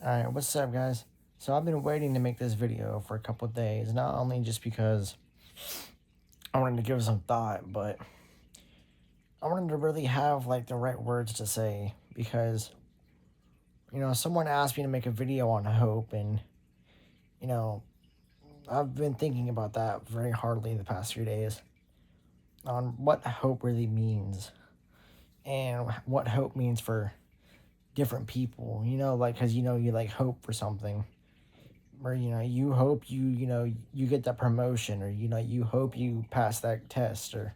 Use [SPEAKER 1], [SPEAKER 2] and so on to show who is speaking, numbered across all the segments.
[SPEAKER 1] Alright, what's up, guys? So I've been waiting to make this video for a couple of days, not only just because I wanted to give it some thought, but I wanted to really have like the right words to say because someone asked me to make a video on hope, and you know I've been thinking about that very hardly the past few days on what hope really means and what hope means for different people. Like because you like hope for something, or you hope you get that promotion, or you hope you pass that test, or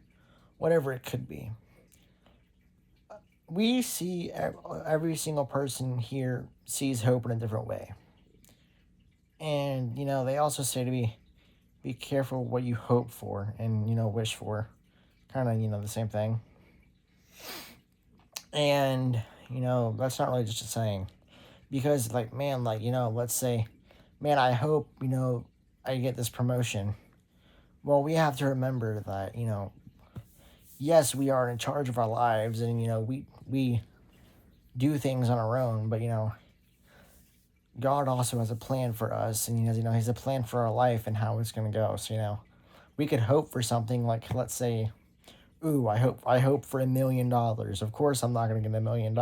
[SPEAKER 1] whatever it could be. We see every single person here sees hope in a different way, and they also say to be careful what you hope for and wish for, kind of the same thing. And that's not really just a saying, because like, man, like, let's say, man, I hope I get this promotion. Well, we have to remember that yes, we are in charge of our lives, and we do things on our own, but God also has a plan for us, and he has a plan for our life and how it's going to go. So we could hope for something like, let's say, ooh, I hope for $1 million. Of course, I'm not going to get $1 million,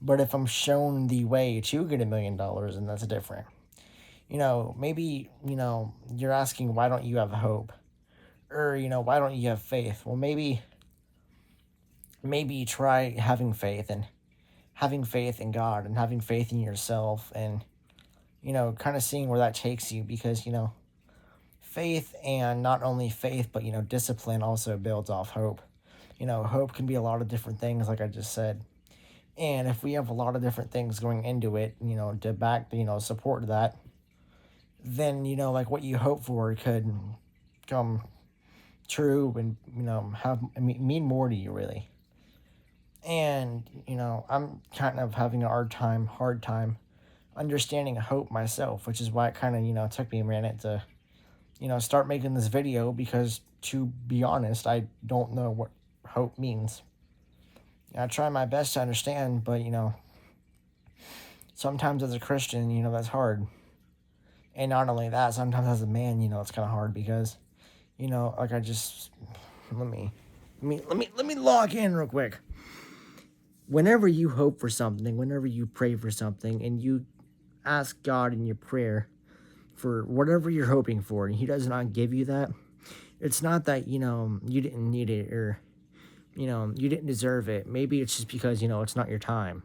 [SPEAKER 1] but if I'm shown the way to get $1 million, and that's different. Maybe you're asking, why don't you have hope, or why don't you have faith? Well, maybe try having faith in God, and having faith in yourself, and kind of seeing where that takes you, because faith, and not only faith, but discipline also builds off hope. Hope can be a lot of different things, like I just said. And if we have a lot of different things going into it, to back, support that, then like what you hope for could come true, and mean more to you, really. And I'm kind of having a hard time understanding hope myself, which is why it kind of took me a minute to start making this video, because to be honest, I don't know what hope means. I try my best to understand, but sometimes as a Christian, that's hard. And not only that, sometimes as a man, it's kind of hard, because like, I just let me log in real quick. Whenever you hope for something, whenever you pray for something, and you ask God in your prayer for whatever you're hoping for, and he does not give you that, it's not that you didn't need it, or you didn't deserve it. Maybe it's just because it's not your time.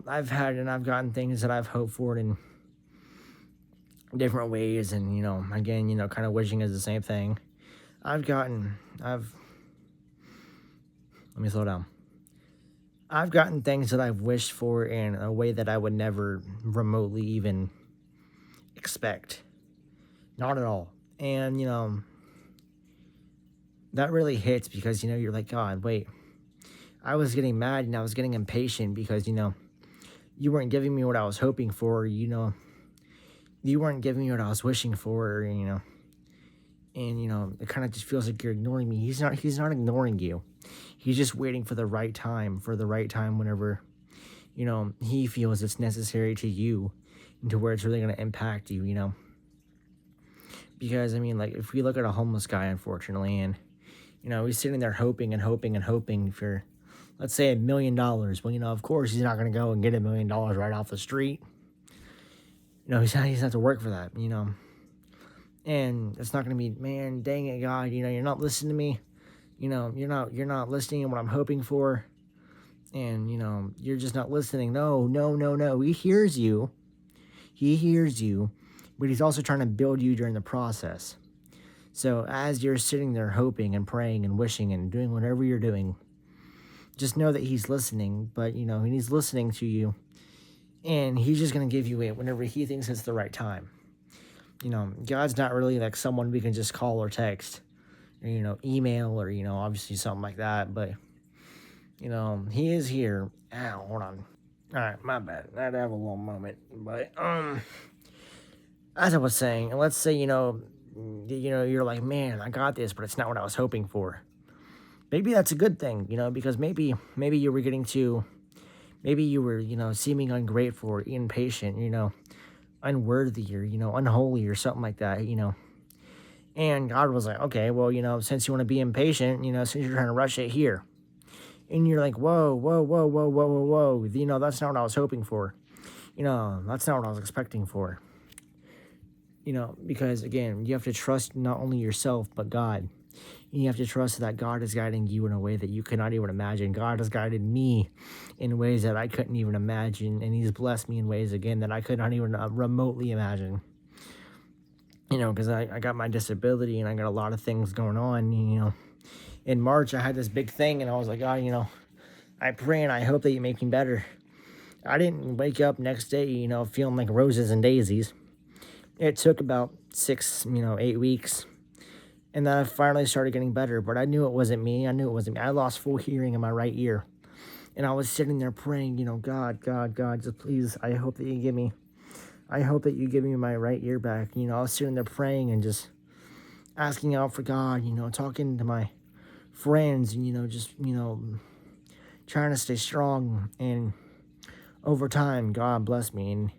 [SPEAKER 1] I've gotten things that I've hoped for in different ways, and again, kind of wishing is the same thing. I've let me slow down. I've gotten things that I've wished for in a way that I would never remotely even expect. Not at all. And that really hits, because you're like, God, wait, I was getting mad, and I was getting impatient, because you weren't giving me what I was hoping for, you weren't giving me what I was wishing for, and it kind of just feels like you're ignoring me. He's not ignoring you. He's just waiting for the right time, whenever he feels it's necessary to you, and to where it's really going to impact you. Because I mean, like, if we look at a homeless guy, unfortunately, and he's sitting there hoping and hoping and hoping for, let's say, $1 million. Well, of course he's not going to go and get $1 million right off the street. He's not have to work for that. And it's not going to be, man, dang it, God, you're not listening to me. You're not listening to what I'm hoping for, and you're just not listening. No, no, no, no. He hears you, but he's also trying to build you during the process. So as you're sitting there hoping and praying and wishing and doing whatever you're doing, just know that he's listening. But he's listening to you, and he's just going to give you it whenever he thinks it's the right time. God's not really like someone we can just call or text, or email, or obviously something like that. But he is here. Ow, hold on. All right, my bad. I had to have a little moment. But as I was saying, let's say you're like, man, I got this, but it's not what I was hoping for. Maybe that's a good thing, because maybe you were getting to Maybe you were, seeming ungrateful or impatient, unworthy or, unholy or something like that. And God was like, okay, well, since you want to be impatient, since you're trying to rush it here. And you're like, whoa, whoa, whoa, whoa, whoa, whoa, whoa. That's not what I was hoping for. That's not what I was expecting for. Because again, you have to trust not only yourself, but God. And you have to trust that God is guiding you in a way that you could not even imagine. God has guided me in ways that I couldn't even imagine. And he's blessed me in ways, again, that I could not even remotely imagine. Because I got my disability and I got a lot of things going on. In March, I had this big thing and I was like, God, I pray and I hope that you make me better. I didn't wake up next day, feeling like roses and daisies. It took about 8 weeks. And then I finally started getting better, but I knew it wasn't me. I lost full hearing in my right ear. And I was sitting there praying, God, just please, I hope that you give me my right ear back. I was sitting there praying and just asking out for God, talking to my friends, and, just, trying to stay strong. And over time, God blessed me. And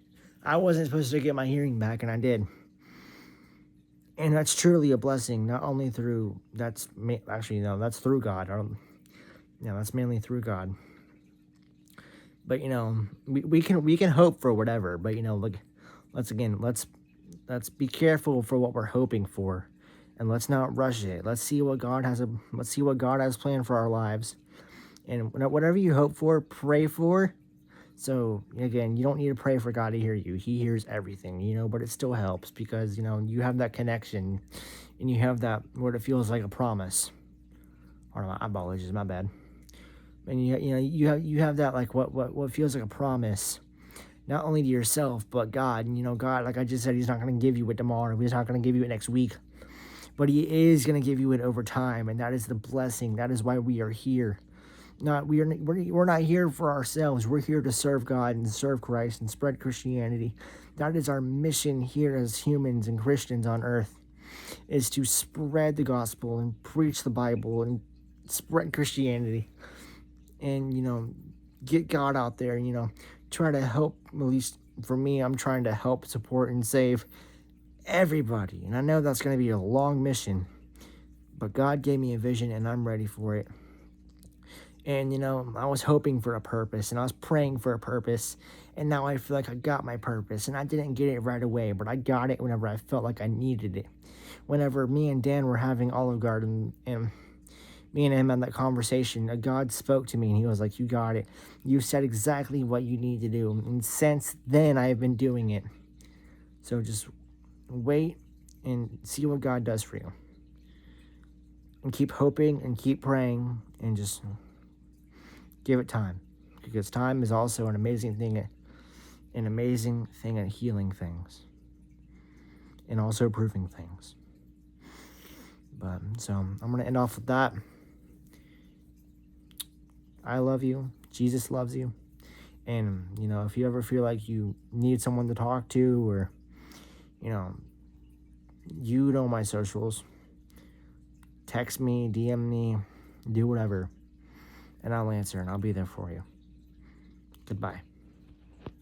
[SPEAKER 1] I wasn't supposed to get my hearing back, and I did. And that's truly a blessing, not only through, that's through God. That's mainly through God. But, we can hope for whatever, but, let's be careful for what we're hoping for, and let's not rush it. Let's see what God has planned for our lives. And whatever you hope for, pray for. So, again, you don't need to pray for God to hear you. He hears everything, but it still helps because, you have that connection and you have that, what it feels like a promise. Or my apologies, my bad. And, you have that, like, what feels like a promise, not only to yourself, but God. And, God, like I just said, he's not going to give you it tomorrow. He's not going to give you it next week. But he is going to give you it over time. And that is the blessing. That is why we are here. We're not here for ourselves. We're here to serve God and serve Christ and spread Christianity. That is our mission here as humans and Christians on earth, is to spread the gospel and preach the Bible and spread Christianity and, get God out there, try to help. At least for me, I'm trying to help, support, and save everybody. And I know that's going to be a long mission, but God gave me a vision and I'm ready for it. And, I was hoping for a purpose and I was praying for a purpose. And now I feel like I got my purpose. And I didn't get it right away, but I got it whenever I felt like I needed it. Whenever me and Dan were having Olive Garden and me and him had that conversation, God spoke to me and he was like, you got it. You said exactly what you need to do. And since then, I have been doing it. So just wait and see what God does for you. And keep hoping and keep praying and just give it time, because time is also an amazing thing at healing things and also proving things. But so I'm going to end off with that. I love you. Jesus loves you. And, if you ever feel like you need someone to talk to, or, you know my socials, text me, DM me, do whatever. And I'll answer and I'll be there for you. Goodbye.